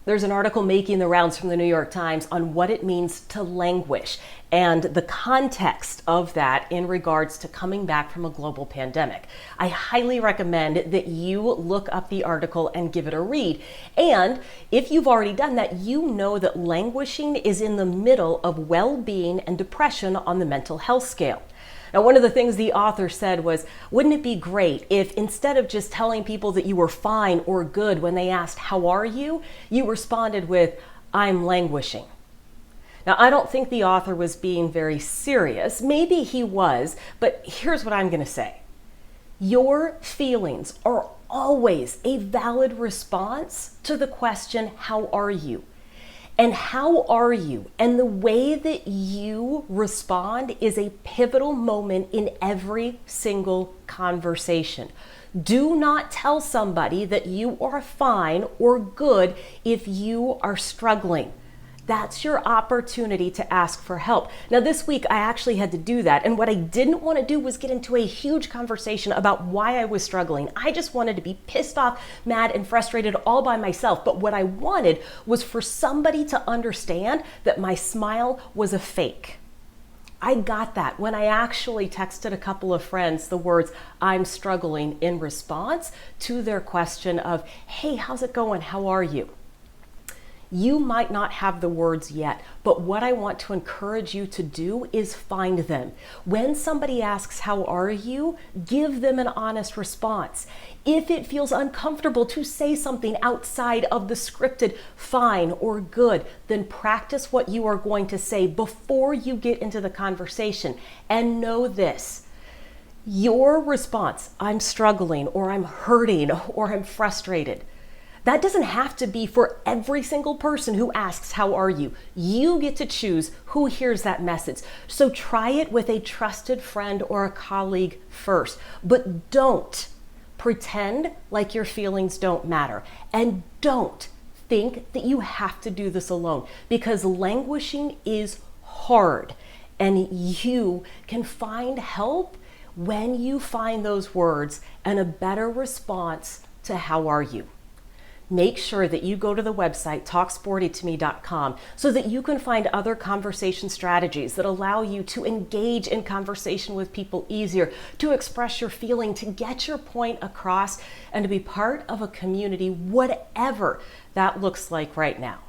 There's an article making the rounds from the New York Times on what it means to languish and the context of that in regards to coming back from a global pandemic. I highly recommend that you look up the article and give it a read. And if you've already done that, you know that languishing is in the middle of well-being and depression on the mental health scale. Now, one of the things the author said was, wouldn't it be great if instead of just telling people that you were fine or good when they asked, how are you, you responded with, I'm languishing. Now, I don't think the author was being very serious. Maybe he was, but here's what I'm going to say. Your feelings are always a valid response to the question, how are you? And how are you? And the way that you respond is a pivotal moment in every single conversation. Do not tell somebody that you are fine or good if you are struggling. That's your opportunity to ask for help. Now, this week, I actually had to do that. And what I didn't want to do was get into a huge conversation about why I was struggling. I just wanted to be pissed off, mad, and frustrated all by myself. But what I wanted was for somebody to understand that my smile was a fake. I got that when I actually texted a couple of friends the words, I'm struggling, in response to their question of, hey, how's it going? How are you? You might not have the words yet, but what I want to encourage you to do is find them. When somebody asks, how are you? Give them an honest response. If it feels uncomfortable to say something outside of the scripted fine or good, then practice what you are going to say before you get into the conversation. And know this, your response, I'm struggling, or I'm hurting, or I'm frustrated, that doesn't have to be for every single person who asks, how are you? You get to choose who hears that message. So try it with a trusted friend or a colleague first. But don't pretend like your feelings don't matter. And don't think that you have to do this alone, because languishing is hard. And you can find help when you find those words and a better response to how are you. Make sure that you go to the website talksportytome.com so that you can find other conversation strategies that allow you to engage in conversation with people easier, to express your feeling, to get your point across, and to be part of a community, whatever that looks like right now.